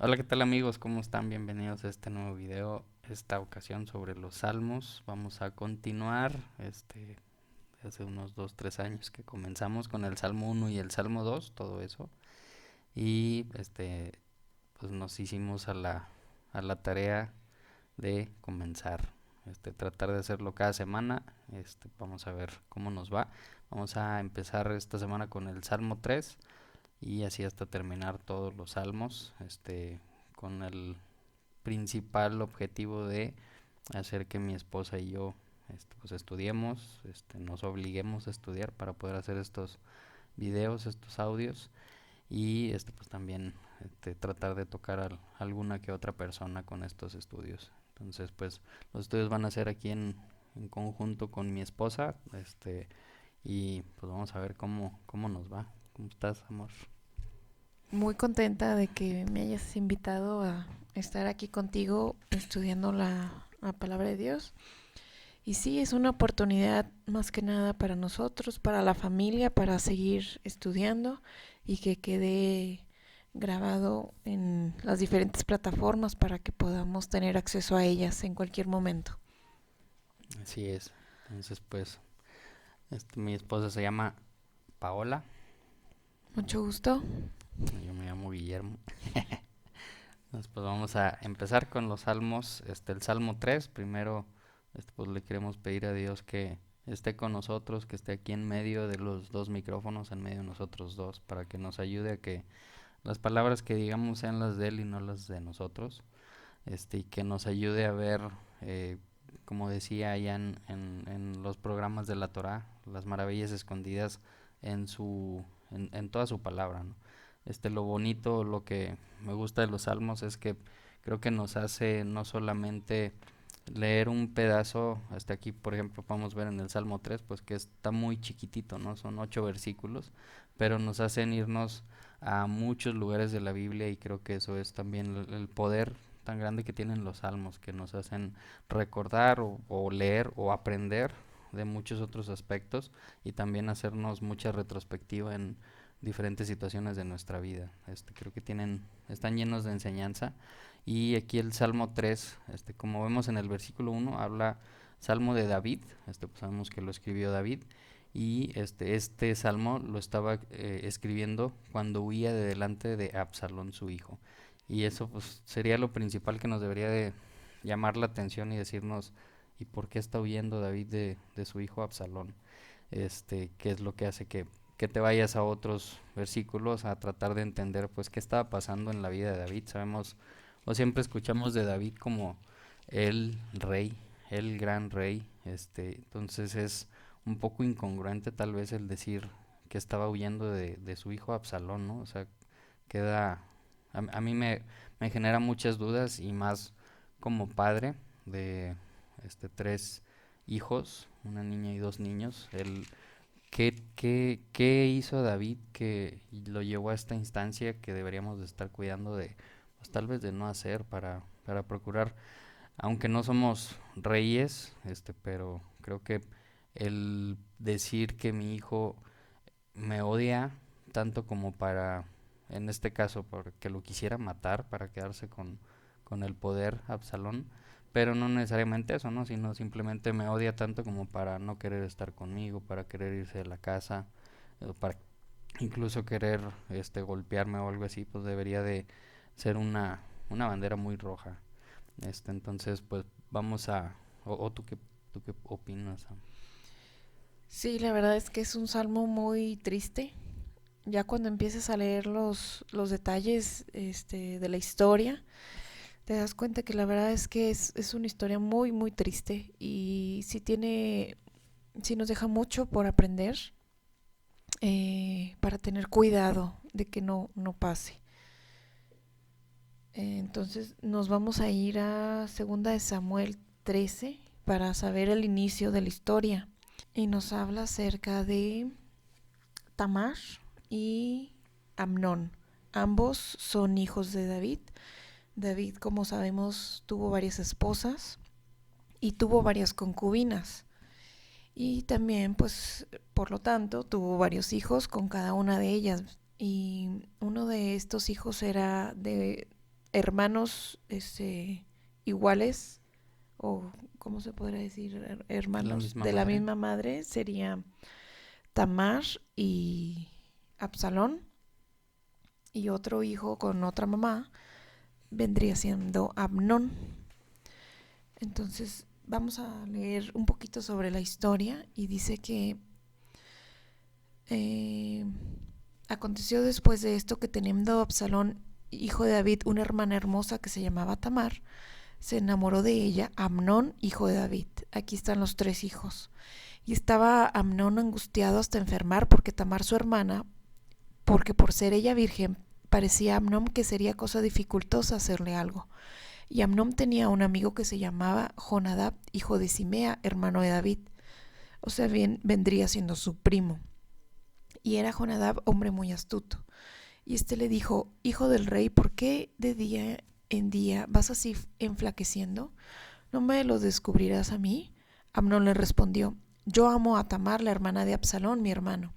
Hola, ¿qué tal amigos? ¿Cómo están? Bienvenidos a este nuevo video. Esta ocasión sobre los salmos. Vamos a continuar, hace unos 2, 3 años que comenzamos con el Salmo 1 y el Salmo 2, todo eso. Y pues nos hicimos a la tarea de comenzar, tratar de hacerlo cada semana. Vamos a ver cómo nos va. Vamos a empezar esta semana con el Salmo 3 y así hasta terminar todos los salmos, con el principal objetivo de hacer que mi esposa y yo pues estudiemos, nos obliguemos a estudiar para poder hacer estos videos, estos audios y pues también tratar de tocar a alguna que otra persona con estos estudios. Entonces pues los estudios van a ser aquí en conjunto con mi esposa, y pues vamos a ver cómo nos va. ¿Cómo estás, amor? Muy contenta de que me hayas invitado a estar aquí contigo estudiando la palabra de Dios. Y sí, es una oportunidad más que nada para nosotros, para la familia, para seguir estudiando y que quede grabado en las diferentes plataformas para que podamos tener acceso a ellas en cualquier momento. Así es. Entonces pues mi esposa se llama Paola. Mucho gusto. Yo me llamo Guillermo. Entonces, pues vamos a empezar con los salmos. El Salmo 3 primero, pues le queremos pedir a Dios que esté con nosotros, que esté aquí en medio de los dos micrófonos, en medio de nosotros dos, para que nos ayude a que las palabras que digamos sean las de Él y no las de nosotros. Y que nos ayude a ver, eh, como decía allá en los programas de la Torá, las maravillas escondidas en toda su palabra, ¿no? Lo bonito, lo que me gusta de los salmos es que creo que nos hace no solamente leer un pedazo, hasta aquí por ejemplo podemos ver en el Salmo 3 pues que está muy chiquitito, ¿no? Son 8 versículos, pero nos hacen irnos a muchos lugares de la Biblia y creo que eso es también el poder tan grande que tienen los salmos, que nos hacen recordar o leer o aprender de muchos otros aspectos y también hacernos mucha retrospectiva en diferentes situaciones de nuestra vida. Creo que están llenos de enseñanza. Y aquí el Salmo 3, como vemos en el versículo 1, habla Salmo de David. Pues sabemos que lo escribió David. Y este salmo lo estaba escribiendo cuando huía de delante de Absalón, su hijo. Y eso pues sería lo principal que nos debería de llamar la atención y decirnos, ¿y por qué está huyendo David de su hijo Absalón? ¿Qué es lo que hace que te vayas a otros versículos a tratar de entender pues qué estaba pasando en la vida de David? Sabemos o siempre escuchamos de David como el rey, el gran rey, entonces es un poco incongruente tal vez el decir que estaba huyendo de su hijo Absalón, ¿no? O sea, queda, a mí me genera muchas dudas y más como padre de 3 hijos, una niña y 2 niños, ¿qué hizo David que lo llevó a esta instancia que deberíamos de estar cuidando de, pues tal vez de no hacer para procurar, aunque no somos reyes, pero creo que el decir que mi hijo me odia tanto como para, en este caso, porque lo quisiera matar para quedarse con el poder Absalón, pero no necesariamente eso, ¿no? Sino simplemente me odia tanto como para no querer estar conmigo, para querer irse de la casa, para incluso querer golpearme o algo así, pues debería de ser una bandera muy roja. Entonces, pues vamos o tú qué opinas, Sam? Sí, la verdad es que es un salmo muy triste. Ya cuando empiezas a leer los detalles de la historia, te das cuenta que la verdad es que es una historia muy, muy triste y sí nos deja mucho por aprender, para tener cuidado de que no pase. Entonces nos vamos a ir a segunda de Samuel 13 para saber el inicio de la historia. Y nos habla acerca de Tamar y Amnón. Ambos son hijos de David. David, como sabemos, tuvo varias esposas y tuvo varias concubinas. Y también, pues, por lo tanto, tuvo varios hijos con cada una de ellas. Y uno de estos hijos era hermanos iguales, o ¿cómo se podría decir? La Hermanos misma de la madre. misma madre, sería Tamar y Absalón, y otro hijo con otra mamá vendría siendo Amnón. Entonces vamos a leer un poquito sobre la historia y dice que eh, aconteció después de esto que teniendo Absalón, hijo de David, una hermana hermosa que se llamaba Tamar, se enamoró de ella Amnón, hijo de David. Aquí están los 3 hijos. Y estaba Amnón angustiado hasta enfermar porque Tamar, su hermana, porque por ser ella virgen, parecía a Amnón que sería cosa dificultosa hacerle algo. Y Amnón tenía un amigo que se llamaba Jonadab, hijo de Simea, hermano de David. O sea, bien vendría siendo su primo. Y era Jonadab hombre muy astuto. Y le dijo: hijo del rey, ¿por qué de día en día vas así enflaqueciendo? ¿No me lo descubrirás a mí? Amnón le respondió: yo amo a Tamar, la hermana de Absalón, mi hermano.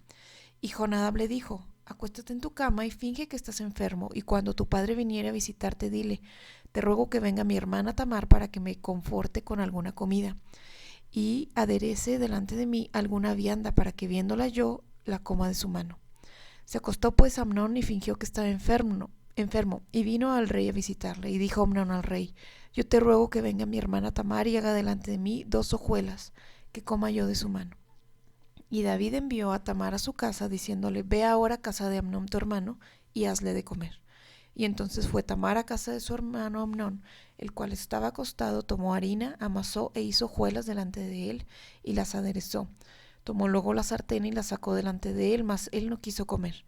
Y Jonadab le dijo: acuéstate en tu cama y finge que estás enfermo, y cuando tu padre viniere a visitarte, dile: te ruego que venga mi hermana Tamar para que me conforte con alguna comida, y aderece delante de mí alguna vianda para que viéndola yo la coma de su mano. Se acostó pues Amnón y fingió que estaba enfermo, y vino al rey a visitarle. Y dijo Amnón al rey: yo te ruego que venga mi hermana Tamar y haga delante de mí 2 hojuelas, que coma yo de su mano. Y David envió a Tamar a su casa, diciéndole: ve ahora a casa de Amnón tu hermano, y hazle de comer. Y entonces fue Tamar a casa de su hermano Amnón, el cual estaba acostado, tomó harina, amasó e hizo hojuelas delante de él, y las aderezó. Tomó luego la sartén y la sacó delante de él, mas él no quiso comer.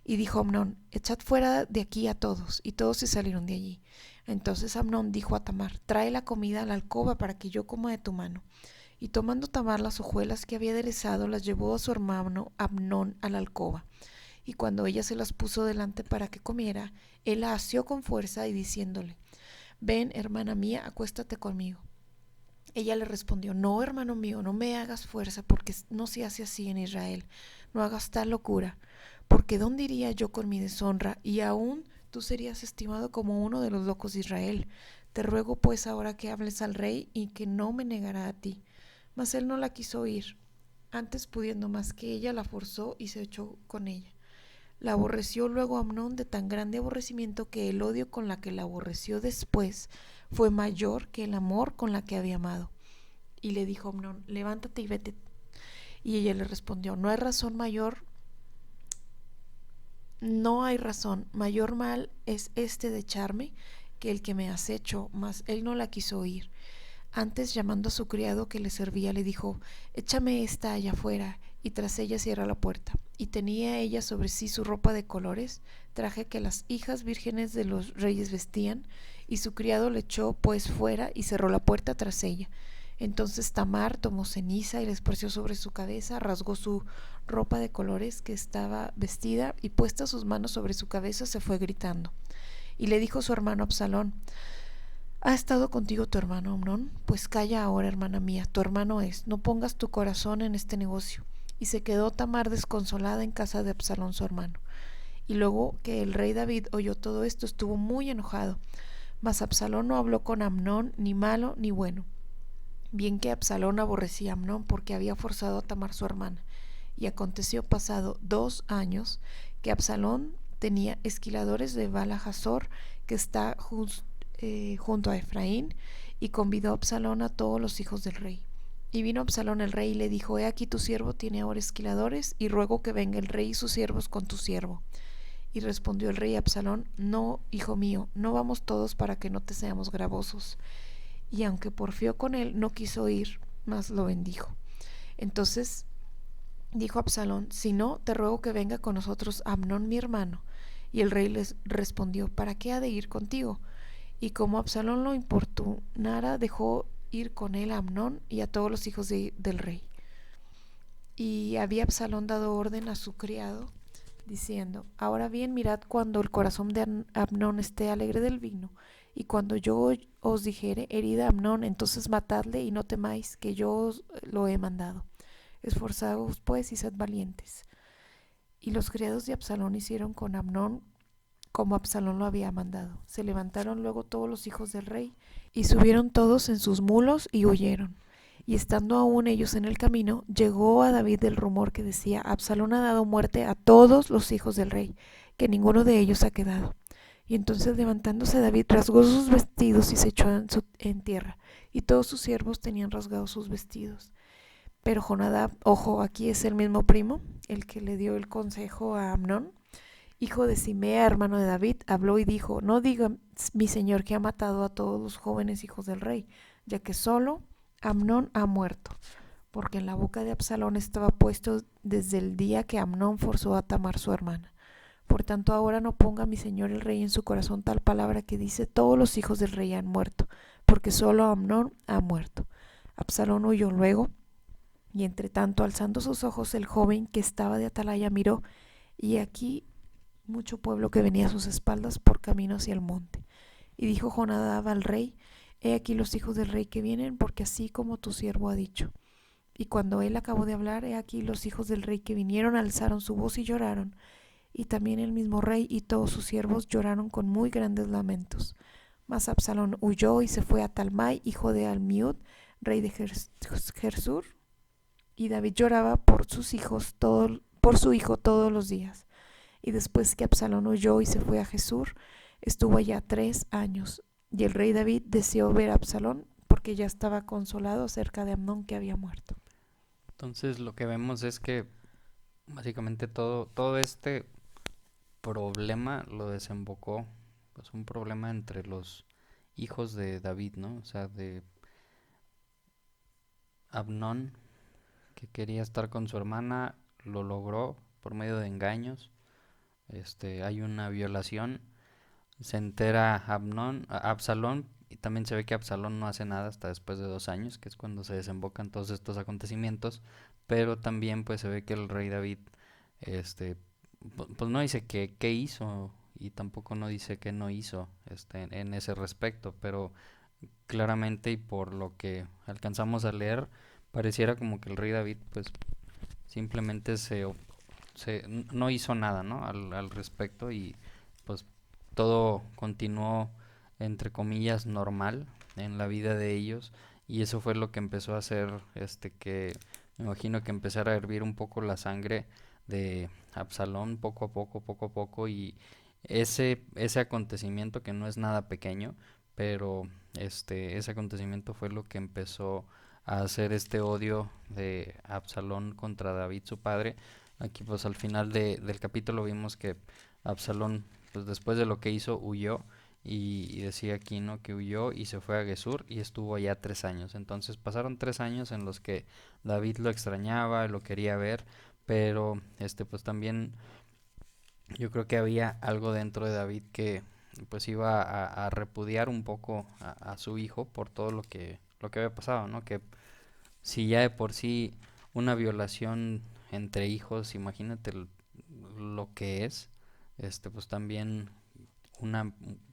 Y dijo Amnón: echad fuera de aquí a todos. Y todos se salieron de allí. Entonces Amnón dijo a Tamar: trae la comida a la alcoba para que yo coma de tu mano. Y tomando Tamar las hojuelas que había aderezado, las llevó a su hermano Amnón a la alcoba. Y cuando ella se las puso delante para que comiera, él la asió con fuerza y diciéndole: ven, hermana mía, acuéstate conmigo. Ella le respondió: no, hermano mío, no me hagas fuerza, porque no se hace así en Israel. No hagas tal locura, porque ¿dónde iría yo con mi deshonra? Y aún tú serías estimado como uno de los locos de Israel. Te ruego pues ahora que hables al rey y que no me negará a ti. Mas él no la quiso oír. Antes, pudiendo más que ella, la forzó y se echó con ella. La aborreció luego Amnón de tan grande aborrecimiento que el odio con la que la aborreció después fue mayor que el amor con la que había amado. Y le dijo Amnón: levántate y vete. Y ella le respondió: no hay razón, mayor mal es este de echarme que el que me has hecho. Mas él no la quiso oír. Antes, llamando a su criado que le servía, le dijo: échame esta allá afuera. Y tras ella cierra la puerta. Y tenía ella sobre sí su ropa de colores, traje que las hijas vírgenes de los reyes vestían, y su criado le echó pues fuera y cerró la puerta tras ella. Entonces Tamar tomó ceniza y la esparció sobre su cabeza, rasgó su ropa de colores que estaba vestida, y puestas sus manos sobre su cabeza se fue gritando. Y le dijo su hermano Absalón: ¿ha estado contigo tu hermano Amnón? Pues calla ahora, hermana mía, tu hermano es, no pongas tu corazón en este negocio. Y se quedó Tamar desconsolada en casa de Absalón su hermano. Y luego que el rey David oyó todo esto, estuvo muy enojado. Mas Absalón no habló con Amnón ni malo ni bueno. Bien que Absalón aborrecía a Amnón porque había forzado a Tamar su hermana. Y aconteció pasado 2 años que Absalón tenía esquiladores de Bala Hazor, que está junto a Efraín, y convidó a Absalón a todos los hijos del rey. Y vino Absalón el rey y le dijo: he aquí tu siervo tiene ahora esquiladores, y ruego que venga el rey y sus siervos con tu siervo. Y respondió el rey a Absalón: no, hijo mío, no vamos todos para que no te seamos gravosos. Y aunque porfió con él, no quiso ir, mas lo bendijo. Entonces dijo Absalón: si no, te ruego que venga con nosotros Amnón mi hermano. Y el rey les respondió: ¿para qué ha de ir contigo? Y como Absalón lo importunara, dejó ir con él a Amnón y a todos los hijos del rey. Y había Absalón dado orden a su criado, diciendo: ahora bien, mirad cuando el corazón de Amnón esté alegre del vino, y cuando yo os dijere: herid a Amnón, entonces matadle, y no temáis, que yo os lo he mandado. Esforzaos pues y sed valientes. Y los criados de Absalón hicieron con Amnón como Absalón lo había mandado. Se levantaron luego todos los hijos del rey y subieron todos en sus mulos y huyeron. Y estando aún ellos en el camino, llegó a David el rumor que decía: Absalón ha dado muerte a todos los hijos del rey, que ninguno de ellos ha quedado. Y entonces levantándose David rasgó sus vestidos y se echó en tierra, y todos sus siervos tenían rasgados sus vestidos. Pero Jonadab, ojo, aquí es el mismo primo, el que le dio el consejo a Amnón, hijo de Simea, hermano de David, habló y dijo: No diga mi señor que ha matado a todos los jóvenes hijos del rey, ya que solo Amnón ha muerto, porque en la boca de Absalón estaba puesto desde el día que Amnón forzó a Tamar su hermana. Por tanto, ahora no ponga mi señor el rey en su corazón tal palabra que dice: todos los hijos del rey han muerto, porque solo Amnón ha muerto. Absalón huyó luego, y entre tanto, alzando sus ojos, el joven que estaba de atalaya miró, y aquí mucho pueblo que venía a sus espaldas por camino hacia el monte. Y dijo Jonadab al rey: He aquí los hijos del rey que vienen, porque así como tu siervo ha dicho. Y cuando él acabó de hablar, he aquí los hijos del rey que vinieron alzaron su voz y lloraron. Y también el mismo rey y todos sus siervos lloraron con muy grandes lamentos. Mas Absalón huyó y se fue a Talmai, hijo de Almiud, rey de Gersur. Y David lloraba por por su hijo todos los días. Y después que Absalón huyó y se fue a Jesús, estuvo allá 3 años. Y el rey David deseó ver a Absalón porque ya estaba consolado acerca de Amnón que había muerto. Entonces lo que vemos es que básicamente todo este problema lo desembocó, pues un problema entre los hijos de David, ¿no? O sea, de Amnón, que quería estar con su hermana, lo logró por medio de engaños. Hay una violación, se entera Absalón, y también se ve que Absalón no hace nada hasta después de 2 años, que es cuando se desembocan todos estos acontecimientos, pero también pues se ve que el rey David, este, pues no dice qué hizo y tampoco no dice qué no hizo, en ese respecto, pero claramente y por lo que alcanzamos a leer, pareciera como que el rey David pues simplemente no hizo nada, ¿no? Al respecto, y pues todo continuó entre comillas normal en la vida de ellos, y eso fue lo que empezó a hacer que me imagino que empezara a hervir un poco la sangre de Absalón poco a poco, y ese acontecimiento, que no es nada pequeño, pero ese acontecimiento fue lo que empezó a hacer este odio de Absalón contra David su padre. Aquí pues al final del capítulo vimos que Absalón, pues después de lo que hizo, huyó, y decía aquí, ¿no?, que huyó y se fue a Gesur y estuvo allá 3 años. Entonces pasaron 3 años en los que David lo extrañaba, lo quería ver, pero pues también yo creo que había algo dentro de David que pues iba a repudiar un poco a su hijo por todo lo que había pasado, ¿no? Que si ya de por sí una violación entre hijos, imagínate lo que es, pues también una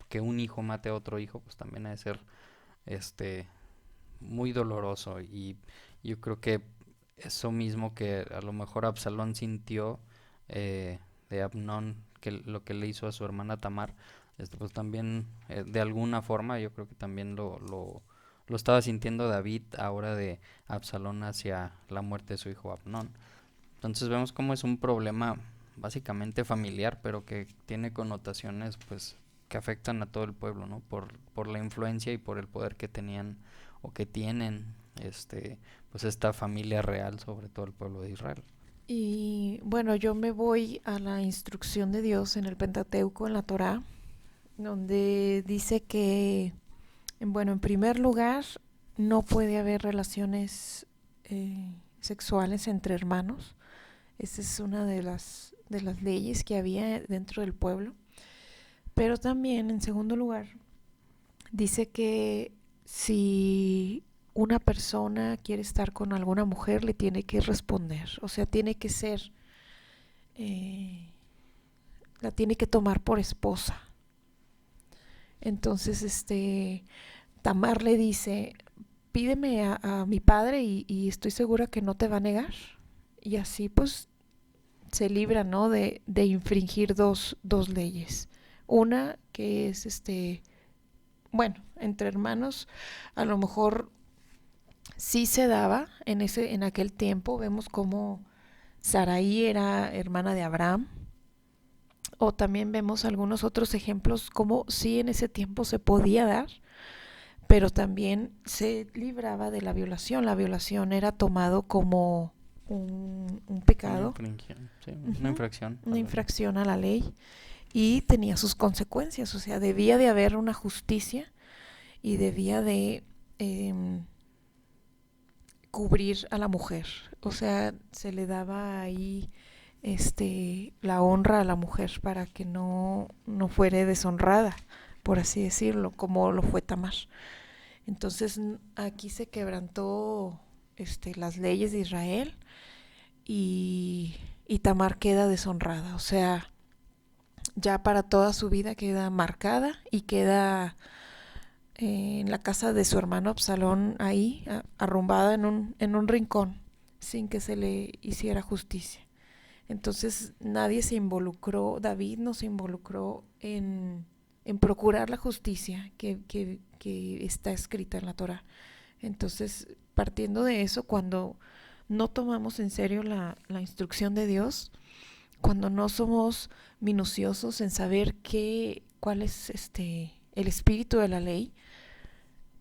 que un hijo mate a otro hijo, pues también ha de ser este muy doloroso, y yo creo que eso mismo que a lo mejor Absalón sintió de Amnón, que lo que le hizo a su hermana Tamar, pues también de alguna forma yo creo que también lo estaba sintiendo David ahora de Absalón hacia la muerte de su hijo Amnón. Entonces vemos cómo es un problema básicamente familiar, pero que tiene connotaciones pues que afectan a todo el pueblo, ¿no? Por la influencia y por el poder que tenían o que tienen pues esta familia real sobre todo el pueblo de Israel. Y bueno, yo me voy a la instrucción de Dios en el Pentateuco, en la Torá, donde dice que, bueno, en primer lugar, no puede haber relaciones sexuales entre hermanos. Esa es una de las leyes que había dentro del pueblo. Pero también, en segundo lugar, dice que si una persona quiere estar con alguna mujer, le tiene que responder. O sea, tiene que ser, la tiene que tomar por esposa. Entonces, Tamar le dice: pídeme a mi padre y estoy segura que no te va a negar. Y así pues se libra, ¿no?, de infringir dos leyes. Una que es bueno, entre hermanos a lo mejor sí se daba en aquel tiempo. Vemos como Saraí era hermana de Abraham, o también vemos algunos otros ejemplos como sí en ese tiempo se podía dar, pero también se libraba de la violación. La violación era tomado como un pecado, Sí, una uh-huh, infracción a una la ley. infracción a la ley, y tenía sus consecuencias. O sea, debía de haber una justicia y debía de eh, cubrir a la mujer. O sea, se le daba ahí la honra a la mujer para que no fuere deshonrada, por así decirlo, como lo fue Tamar. Entonces aquí se quebrantó las leyes de Israel, y Tamar queda deshonrada. O sea, ya para toda su vida queda marcada y queda en la casa de su hermano Absalón, ahí arrumbada en un rincón, sin que se le hiciera justicia. Entonces nadie se involucró, David no se involucró en procurar la justicia que está escrita en la Torah. Entonces, partiendo de eso, cuando no tomamos en serio la instrucción de Dios, cuando no somos minuciosos en saber cuál es el espíritu de la ley,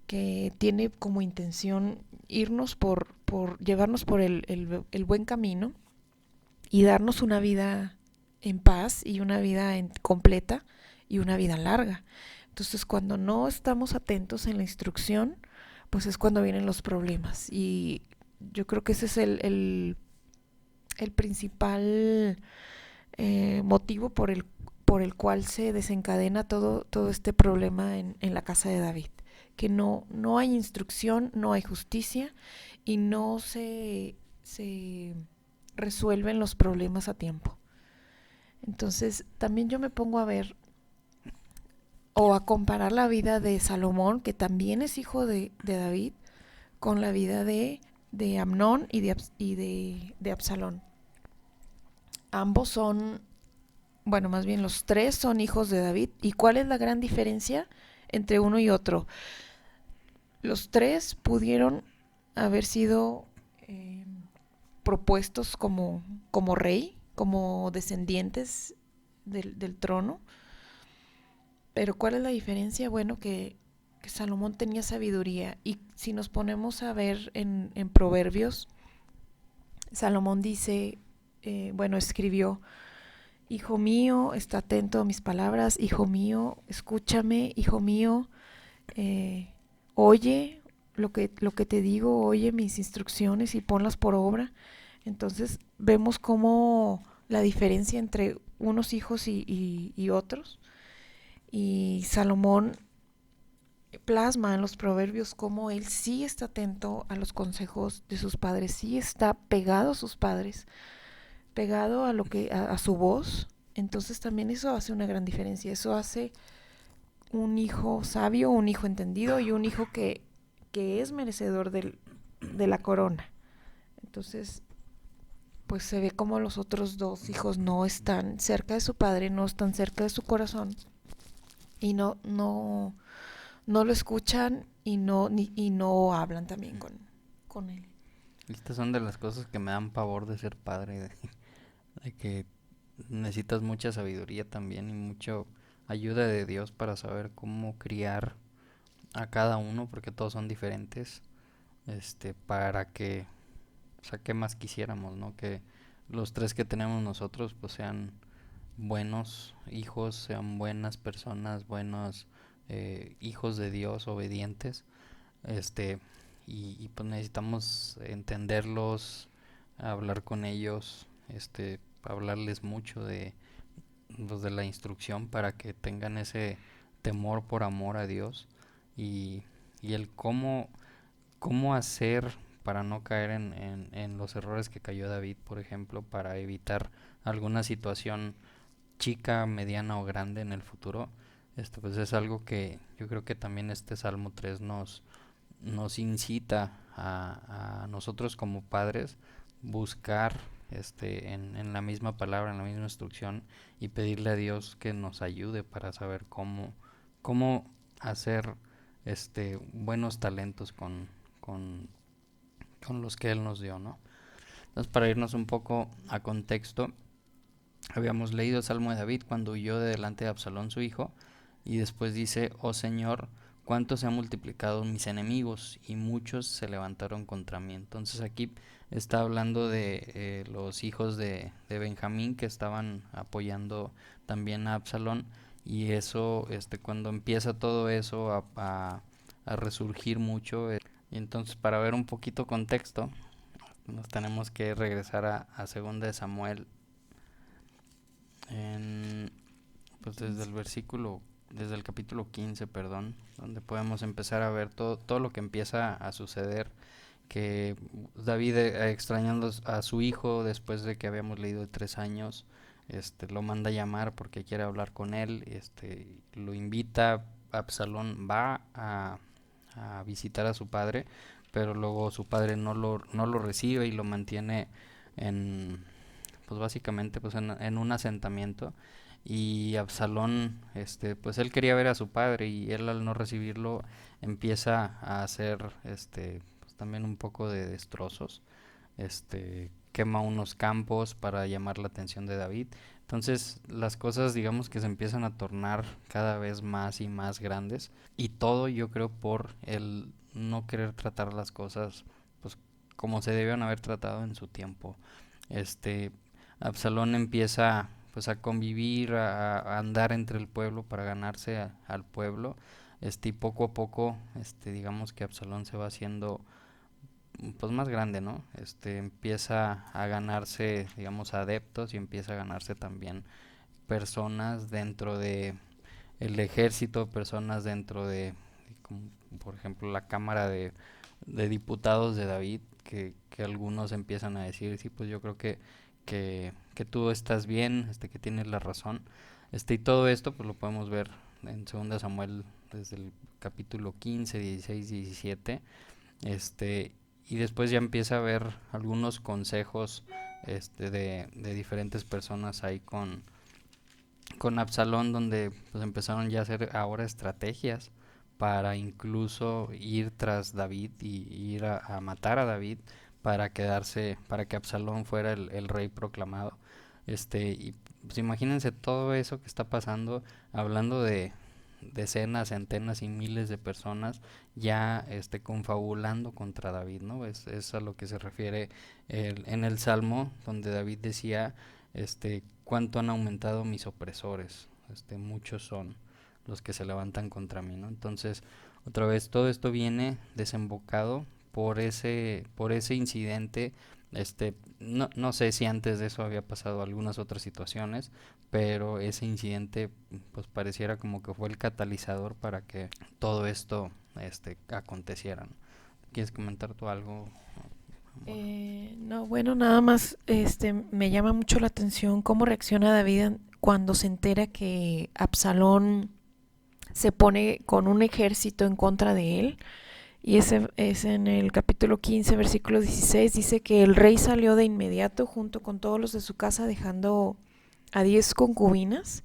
que tiene como intención irnos por llevarnos por el buen camino y darnos una vida en paz y una vida completa y una vida larga. Entonces, cuando no estamos atentos en la instrucción, pues es cuando vienen los problemas. Y yo creo que ese es el principal motivo por el cual se desencadena todo este problema en la casa de David. Que no hay instrucción, no hay justicia y no se resuelven los problemas a tiempo. Entonces, también yo me pongo a ver o a comparar la vida de Salomón, que también es hijo de David, con la vida de Amnón y de Absalón. Ambos son, bueno, más bien los tres son hijos de David. ¿Y cuál es la gran diferencia entre uno y otro? Los tres pudieron haber sido eh, propuestos como rey, como descendientes del trono. Pero ¿cuál es la diferencia? Bueno, que Salomón tenía sabiduría. Y si nos ponemos a ver en Proverbios, Salomón dice, bueno, escribió: hijo mío, está atento a mis palabras, hijo mío, escúchame, hijo mío, eh, oye lo que te digo, oye mis instrucciones y ponlas por obra. Entonces vemos cómo la diferencia entre unos hijos y otros. Y Salomón plasma en los proverbios cómo él sí está atento a los consejos de sus padres, sí está pegado a sus padres, pegado a a su voz. Entonces también eso hace una gran diferencia. Eso hace un hijo sabio, un hijo entendido y un hijo que es merecedor de la corona. Entonces, pues se ve como los otros dos hijos no están cerca de su padre, no están cerca de su corazón y no lo escuchan y no hablan también con él. Estas son de las cosas que me dan pavor de ser padre, de que necesitas mucha sabiduría también y mucha ayuda de Dios para saber cómo criar a cada uno, porque todos son diferentes, para que, o sea, qué más quisiéramos, ¿no? Que los tres que tenemos nosotros, pues sean buenos hijos, sean buenas personas, buenos hijos de Dios, obedientes, este, pues necesitamos entenderlos, hablar con ellos, hablarles mucho de, pues, de la instrucción para que tengan ese temor por amor a Dios y, y el cómo hacer para no caer en los errores que cayó David, por ejemplo, para evitar alguna situación chica, mediana o grande en el futuro. Pues es algo que yo creo que también este Salmo 3 nos incita a nosotros como padres buscar en la misma palabra, en la misma instrucción, y pedirle a Dios que nos ayude para saber cómo hacer buenos talentos con, con los que Él nos dio, ¿no? Entonces, para irnos un poco a contexto, habíamos leído el Salmo de David cuando huyó de delante de Absalón su hijo, y después dice: oh Señor, cuánto se han multiplicado mis enemigos y muchos se levantaron contra mí. Entonces aquí está hablando de los hijos de Benjamín que estaban apoyando también a Absalón, y eso, cuando empieza todo eso a resurgir mucho, y entonces, para ver un poquito contexto, nos tenemos que regresar a segunda de Samuel, en, pues desde el capítulo 15, perdón, donde podemos empezar a ver todo lo que empieza a suceder, que David, extrañando a su hijo después de que habíamos leído de 3 años, lo manda a llamar porque quiere hablar con él, lo invita. Absalón va a visitar a su padre, pero luego su padre no lo recibe y lo mantiene en, pues básicamente, pues en un asentamiento. Y Absalón, pues él quería ver a su padre, y él, al no recibirlo, empieza a hacer pues también un poco de destrozos. Quema unos campos para llamar la atención de David. Entonces las cosas, digamos, que se empiezan a tornar cada vez más y más grandes, y todo, yo creo, por el no querer tratar las cosas pues como se debieron haber tratado en su tiempo. este Absalón empieza pues a convivir, a andar entre el pueblo para ganarse al pueblo. Y poco a poco, digamos que Absalón se va haciendo pues más grande, ¿no? Empieza a ganarse, digamos, adeptos, y empieza a ganarse también personas dentro de el ejército, personas dentro de, como por ejemplo, la Cámara de Diputados de David, que algunos empiezan a decir: sí, pues yo creo que tú estás bien, que tienes la razón. Y todo esto pues lo podemos ver en 2 Samuel, desde el capítulo 15, 16, 17. Y después ya empieza a haber algunos consejos de diferentes personas ahí con Absalón, donde pues empezaron ya a hacer ahora estrategias para incluso ir tras David y ir a matar a David, para quedarse, para que Absalón fuera el rey proclamado. Y pues imagínense todo eso que está pasando, hablando de decenas, centenas y miles de personas ya confabulando contra David, ¿no? Es a lo que se refiere en el Salmo, donde David decía: cuánto han aumentado mis opresores, muchos son los que se levantan contra mí, ¿no? Entonces, otra vez, todo esto viene desembocado por ese incidente. No sé si antes de eso había pasado algunas otras situaciones, pero ese incidente pues pareciera como que fue el catalizador para que todo esto aconteciera, ¿no? ¿Quieres comentar tú algo, amor? No, bueno, nada más, me llama mucho la atención cómo reacciona David cuando se entera que Absalón se pone con un ejército en contra de él. Y ese es en el capítulo 15, versículo 16, dice que el rey salió de inmediato junto con todos los de su casa, dejando a 10 concubinas,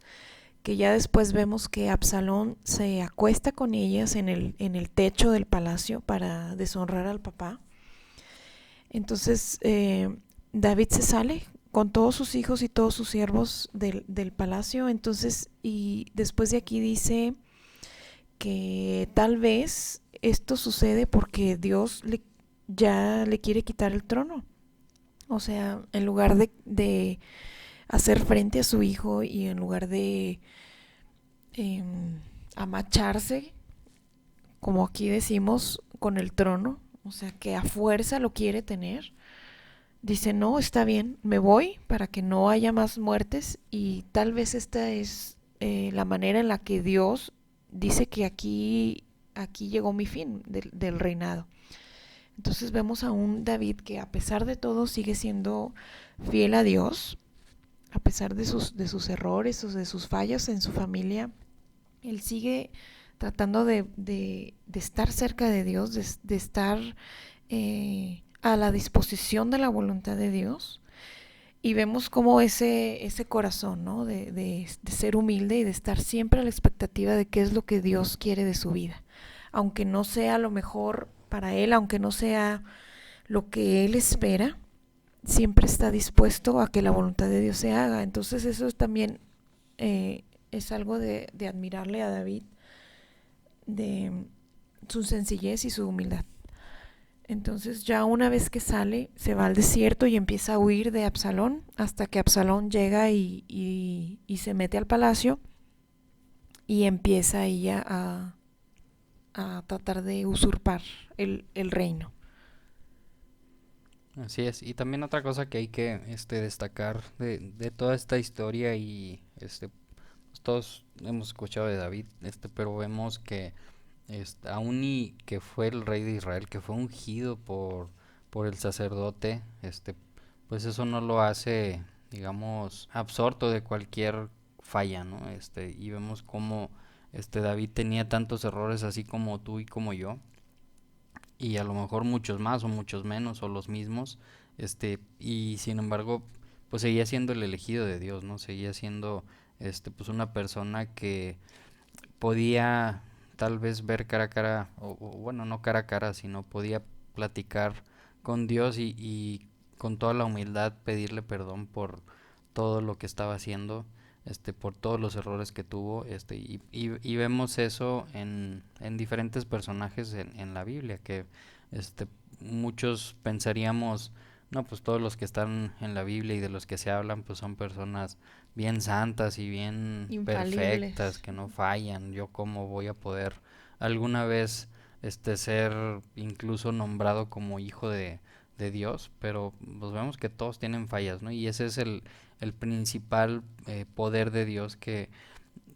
que ya después vemos que Absalón se acuesta con ellas en el techo del palacio para deshonrar al papá. Entonces David se sale con todos sus hijos y todos sus siervos del palacio. Entonces, y después de aquí dice que tal vez esto sucede porque Dios ya le quiere quitar el trono. O sea, en lugar de hacer frente a su hijo, y en lugar de amacharse, como aquí decimos, con el trono, o sea, que a fuerza lo quiere tener, dice: no, está bien, me voy para que no haya más muertes. Y tal vez esta es la manera en la que Dios dice que aquí llegó mi fin del reinado. Entonces vemos a un David que, a pesar de todo, sigue siendo fiel a Dios, a pesar de sus errores o de sus fallas en su familia. Él sigue tratando de estar cerca de Dios, de estar a la disposición de la voluntad de Dios. Y vemos como ese corazón, ¿no? De ser humilde y de estar siempre a la expectativa de qué es lo que Dios quiere de su vida. Aunque no sea lo mejor para él, aunque no sea lo que él espera, siempre está dispuesto a que la voluntad de Dios se haga. Entonces eso también es algo de admirarle a David, de su sencillez y su humildad. Entonces ya una vez que sale, se va al desierto y empieza a huir de Absalón hasta que Absalón llega y se mete al palacio y empieza ella a tratar de usurpar el reino. Así es. Y también otra cosa que hay que destacar de toda esta historia y pues todos hemos escuchado de David, pero vemos que aún y que fue el rey de Israel, que fue ungido por el sacerdote, pues eso no lo hace, digamos, absorto de cualquier falla, ¿no? Y vemos cómo David tenía tantos errores así como tú y como yo, y a lo mejor muchos más o muchos menos o los mismos, y sin embargo, pues seguía siendo el elegido de Dios, ¿no? Seguía siendo, pues una persona que podía tal vez ver cara a cara, o bueno, no cara a cara, sino podía platicar con Dios y con toda la humildad pedirle perdón por todo lo que estaba haciendo, por todos los errores que tuvo, y vemos eso en diferentes personajes en la Biblia, que este, muchos pensaríamos, no, pues todos los que están en la Biblia y de los que se hablan, pues son personas bien santas y bien perfectas, Infalibles. que no fallan. Yo cómo voy a poder alguna vez ser incluso nombrado como hijo de Dios, pero pues vemos que todos tienen fallas, ¿no? Y ese es el principal poder de Dios que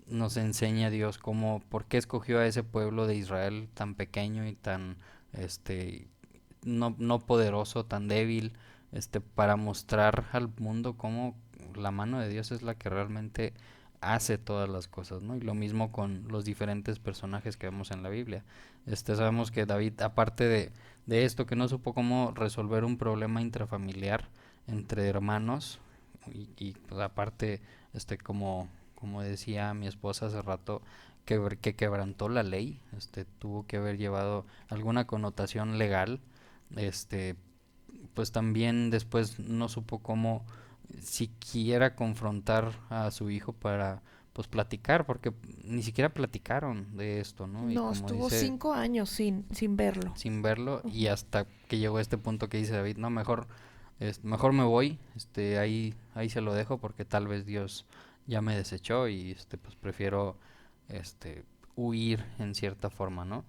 nos enseña Dios, como por qué escogió a ese pueblo de Israel tan pequeño y tan este no poderoso, tan débil, para mostrar al mundo cómo la mano de Dios es la que realmente hace todas las cosas, ¿no? Y lo mismo con los diferentes personajes que vemos en la Biblia. Sabemos que David, aparte de esto, que no supo cómo resolver un problema intrafamiliar entre hermanos, y pues, aparte, como decía mi esposa hace rato, que quebrantó la ley, tuvo que haber llevado alguna connotación legal, este, pues también después no supo cómo siquiera confrontar a su hijo para pues platicar, porque ni siquiera platicaron de esto, ¿no? Y No, como estuvo dice, 5 años sin verlo. sin verlo, y Ujú. hasta que llegó a este punto que dice David, no, mejor me voy, ahí se lo dejo porque tal vez Dios ya me desechó y pues prefiero este huir en cierta forma, ¿no?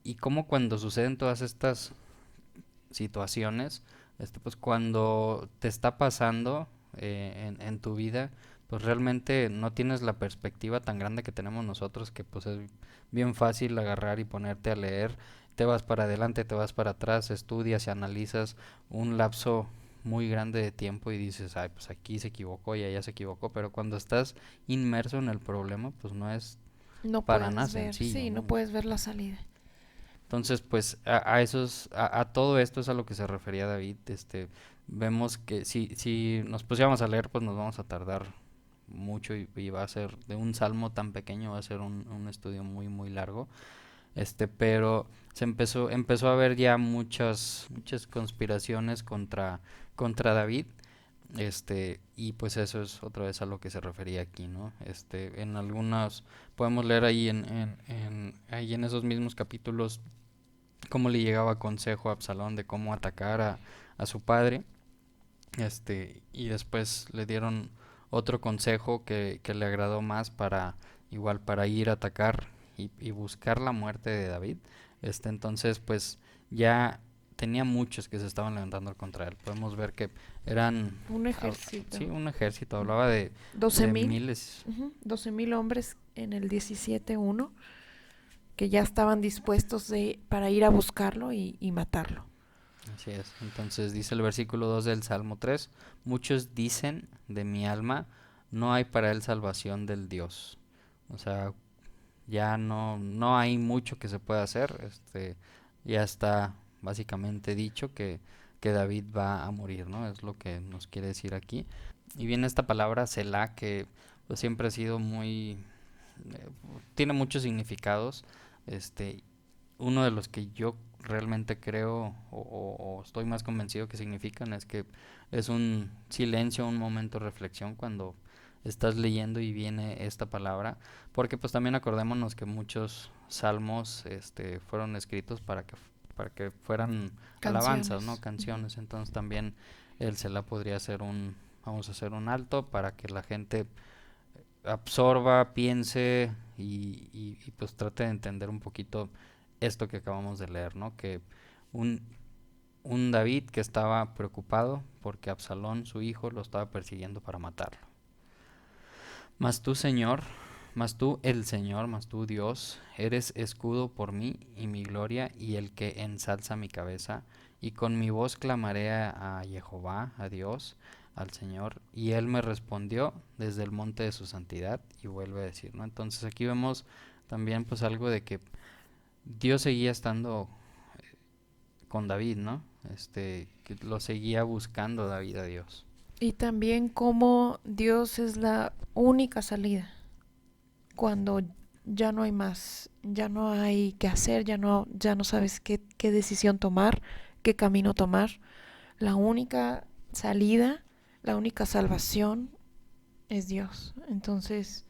Y como cuando suceden todas estas situaciones, pues cuando te está pasando en tu vida, pues realmente no tienes la perspectiva tan grande que tenemos nosotros, que pues es bien fácil agarrar y ponerte a leer, te vas para adelante, te vas para atrás, estudias y analizas un lapso muy grande de tiempo y dices, ay, pues aquí se equivocó y allá se equivocó, pero cuando estás inmerso en el problema, pues no es No para nada puedes ver, sencillo, sí, no ¿no? puedes ver la salida. Entonces, pues a todo esto es a lo que se refería David. Vemos que si nos pusiéramos a leer, pues nos vamos a tardar mucho y va a ser de un salmo tan pequeño, va a ser un estudio muy, muy largo. Pero empezó a haber ya muchas conspiraciones contra David. Y pues eso es otra vez a lo que se refería aquí, ¿no? En algunas, podemos leer ahí ahí en esos mismos capítulos cómo le llegaba consejo a Absalón de cómo atacar a su padre, y después le dieron otro consejo que le agradó más igual para ir a atacar y buscar la muerte de David. Entonces pues ya tenía muchos que se estaban levantando contra él. Podemos ver que eran, Un ah, ejército. sí, un ejército, hablaba doce de mil, miles. 12,000 hombres en el 17:1 que ya estaban dispuestos para ir a buscarlo y matarlo. Así es. Entonces dice el versículo 2 del Salmo 3, muchos dicen de mi alma, no hay para él salvación del Dios. O sea, ya no hay mucho que se pueda hacer. Ya está básicamente dicho que que David va a morir, ¿no? Es lo que nos quiere decir aquí. Y viene esta palabra Selah, que pues siempre ha sido muy... eh, tiene muchos significados. Este, uno de los que yo realmente creo o estoy más convencido que significan es que es un silencio, un momento de reflexión cuando estás leyendo y viene esta palabra, porque pues también acordémonos que muchos salmos fueron escritos para que fueran alabanzas, ¿no? Canciones. Ujú. Canciones. Entonces también el Selah podría ser vamos a hacer un alto para que la gente absorba, piense y pues trate de entender un poquito esto que acabamos de leer, ¿no? Que un, un David que estaba preocupado porque Absalón, su hijo, lo estaba persiguiendo para matarlo. Mas tú, Señor, mas tú, el Señor, mas tú, Dios, eres escudo por mí y mi gloria y el que ensalza mi cabeza. Y con mi voz clamaré a Jehová, a Dios, al Señor. Y él me respondió desde el monte de su santidad. Y vuelve a decir, ¿no? Entonces aquí vemos también pues algo de que Dios seguía estando con David, ¿no? Que lo seguía buscando David a Dios. Y también como Dios es la única salida cuando ya no hay más, ya no hay qué hacer, ya no sabes qué decisión tomar, qué camino tomar. La única salida, la única salvación es Dios. Entonces,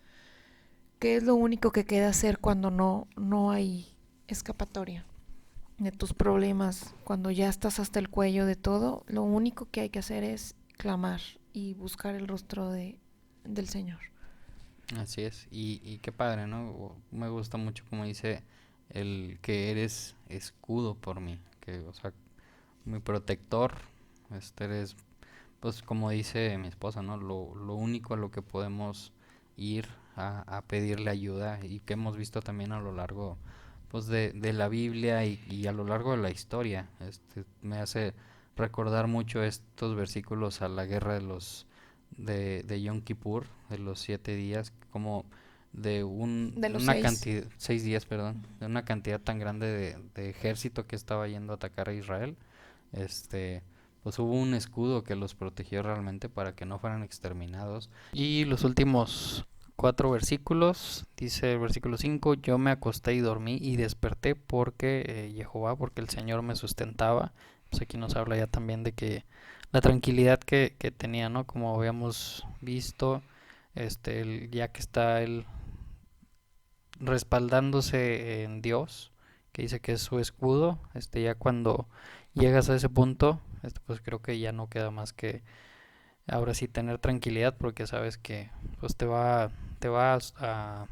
¿qué es lo único que queda hacer cuando no hay escapatoria de tus problemas? Cuando ya estás hasta el cuello de todo, lo único que hay que hacer es clamar y buscar el rostro del Señor. Así es, y qué padre, ¿no? Me gusta mucho como dice el que eres escudo por mí, que, o sea, mi protector, eres, pues como dice mi esposa, ¿no? Lo único a lo que podemos ir a pedirle ayuda y que hemos visto también a lo largo, pues de la Biblia y a lo largo de la historia. Me hace recordar mucho estos versículos a la guerra de Yom Kippur, de los 7 días, como De de los una 6. cantidad, 6 días, perdón, de una cantidad tan grande de ejército que estaba yendo a atacar a Israel, este, pues hubo un escudo que los protegió realmente para que no fueran exterminados. Y los últimos 4 versículos, dice el versículo 5: yo me acosté y dormí y desperté porque Jehová, porque el Señor me sustentaba. Pues aquí nos habla ya también de que la tranquilidad que tenía, ¿no? Como habíamos visto, ya que está él respaldándose en Dios, que dice que es su escudo, ya cuando llegas a ese punto, pues creo que ya no queda más que ahora sí tener tranquilidad porque sabes que pues te va a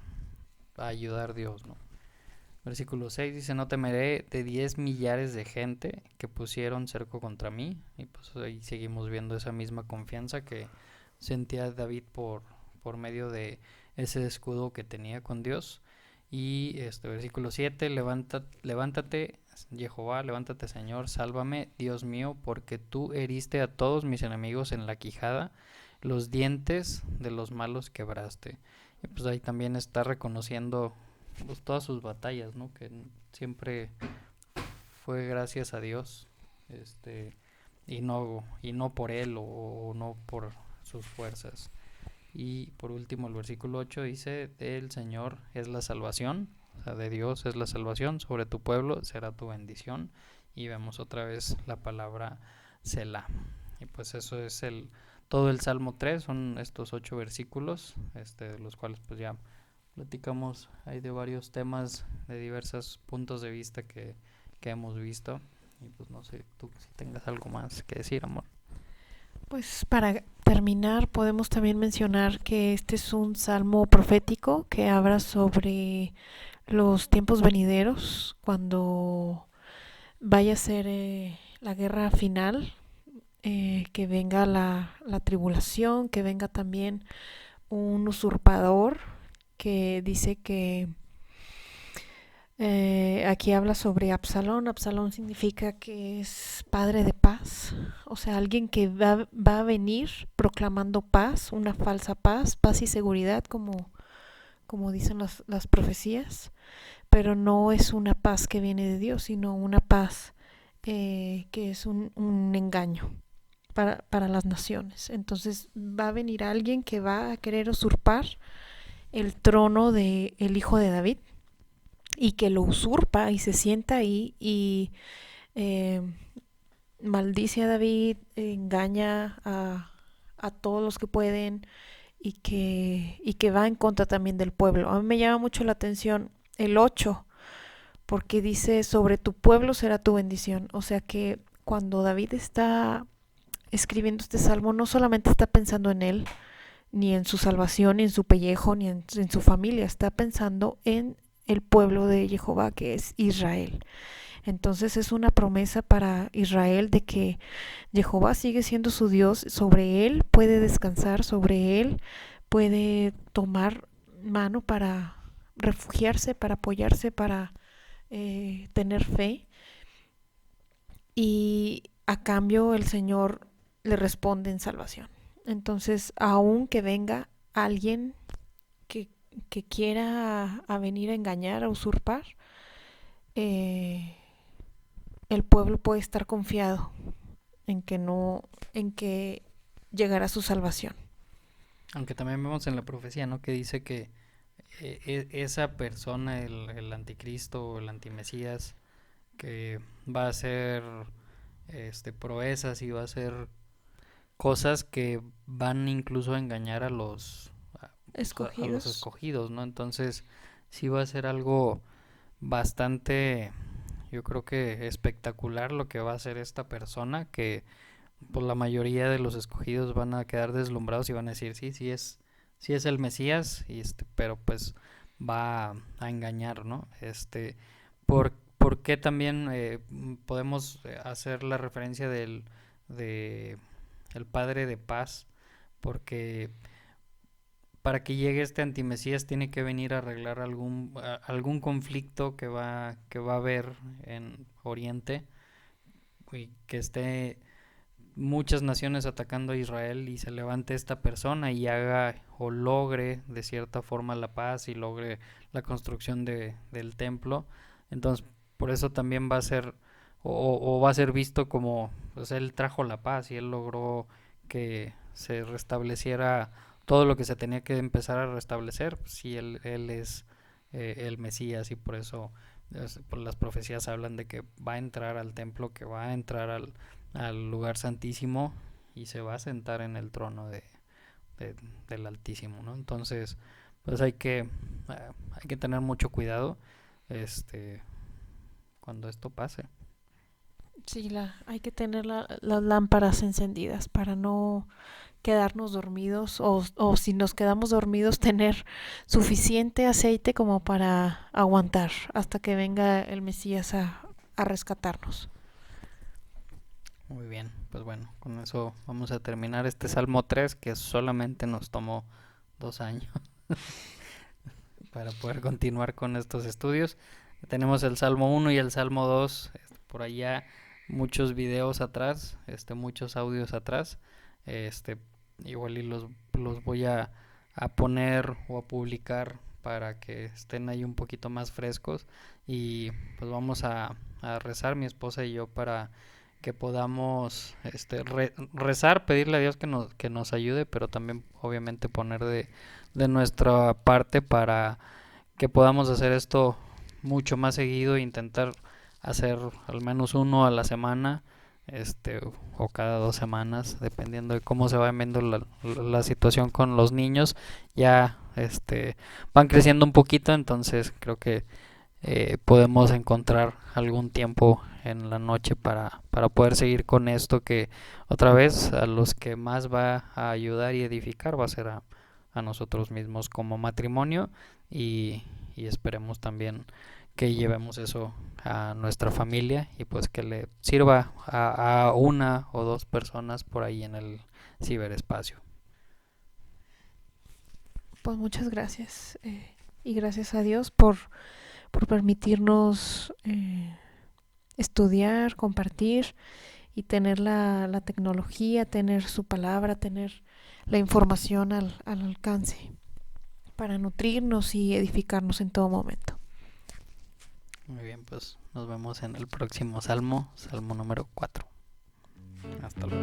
ayudar Dios, ¿no? Versículo 6 dice: no temeré de 10 millares de gente que pusieron cerco contra mí. Y pues ahí seguimos viendo esa misma confianza que sentía David por medio de ese escudo que tenía con Dios. Y versículo 7: levántate, Jehová, levántate, Señor, sálvame, Dios mío, porque tú heriste a todos mis enemigos en la quijada, los dientes de los malos quebraste. Y pues ahí también está reconociendo pues todas sus batallas, ¿no? Que siempre fue gracias a Dios, y no por él o no por sus fuerzas. Y por último el versículo 8 dice: del Señor es la salvación, o sea, de Dios es la salvación, sobre tu pueblo será tu bendición. Y vemos otra vez la palabra Selah. Y pues eso es todo el Salmo 3, son estos 8 versículos, de los cuales pues ya platicamos ahí de varios temas, de diversos puntos de vista que hemos visto. Y pues no sé, tú si tengas algo más que decir, amor. Pues para terminar, podemos también mencionar que este es un salmo profético que habla sobre los tiempos venideros, cuando vaya a ser la guerra final, que venga la tribulación, que venga también un usurpador que dice que aquí habla sobre Absalón. Absalón significa que es padre de paz, o sea, alguien que va a venir proclamando paz, una falsa paz, paz y seguridad, como dicen las profecías, pero no es una paz que viene de Dios, sino una paz que es un engaño para las naciones. Entonces va a venir alguien que va a querer usurpar el trono del hijo de David y que lo usurpa y se sienta ahí y eh, maldice a David, engaña a todos los que pueden y que va en contra también del pueblo. A mí me llama mucho la atención el 8 porque dice sobre tu pueblo será tu bendición. O sea que cuando David está escribiendo este salmo no solamente está pensando en él, ni en su salvación, ni en su pellejo, ni en su familia, está pensando en el pueblo de Jehová que es Israel. Entonces es una promesa para Israel de que Jehová sigue siendo su Dios, sobre él puede descansar, sobre él puede tomar mano para refugiarse, para apoyarse, para tener fe. Y a cambio el Señor le responde en salvación. Entonces, aun que venga alguien que, que quiera a venir a engañar, a usurpar, eh, el pueblo puede estar confiado en que no, en que llegará su salvación. Aunque también vemos en la profecía, ¿no? Que dice que esa persona, el anticristo o el antimesías, que va a hacer proezas y va a hacer cosas que van incluso a engañar a los Escogidos. escogidos, ¿no? Entonces, sí va a ser algo bastante, yo creo que espectacular lo que va a hacer esta persona, que pues la mayoría de los escogidos van a quedar deslumbrados y van a decir, sí, sí es el Mesías, y pero pues va a engañar, ¿no? ¿Por qué también podemos hacer la referencia de el Padre de Paz? Porque para que llegue este antimesías tiene que venir a arreglar algún conflicto que va a haber en Oriente y que esté muchas naciones atacando a Israel y se levante esta persona y haga o logre de cierta forma la paz y logre la construcción del templo. Entonces, por eso también va a ser o va a ser visto como pues él trajo la paz y él logró que se restableciera todo lo que se tenía que empezar a restablecer. Si él es el Mesías y por eso por las profecías hablan de que va a entrar al templo, que va a entrar al lugar santísimo y se va a sentar en el trono de, del Altísimo, ¿no? Entonces, pues hay que tener mucho cuidado cuando esto pase. Sí, hay que tener las lámparas encendidas para no quedarnos dormidos o si nos quedamos dormidos tener suficiente aceite como para aguantar hasta que venga el Mesías a rescatarnos. Muy bien, pues bueno, con eso vamos a terminar este Salmo 3 que solamente nos tomó 2 años para poder continuar con estos estudios. Tenemos el Salmo 1 y el Salmo 2 por allá, muchos videos atrás, muchos audios atrás. Este, igual y los voy a poner o a publicar para que estén ahí un poquito más frescos. Y pues vamos a rezar mi esposa y yo para que podamos rezar, pedirle a Dios que nos ayude, pero también obviamente poner de nuestra parte para que podamos hacer esto mucho más seguido e intentar hacer al menos uno a la semana, o cada 2 semanas, dependiendo de cómo se va viendo la situación con los niños. Ya van creciendo un poquito, entonces creo que podemos encontrar algún tiempo en la noche para poder seguir con esto, que otra vez a los que más va a ayudar y edificar va a ser a nosotros mismos como matrimonio, y esperemos también que llevemos eso a nuestra familia y pues que le sirva a una o dos personas por ahí en el ciberespacio. Pues muchas gracias y gracias a Dios por permitirnos estudiar, compartir y tener la tecnología, tener su palabra, tener la información al alcance para nutrirnos y edificarnos en todo momento. Muy bien, pues nos vemos en el próximo salmo, salmo número 4. Hasta luego.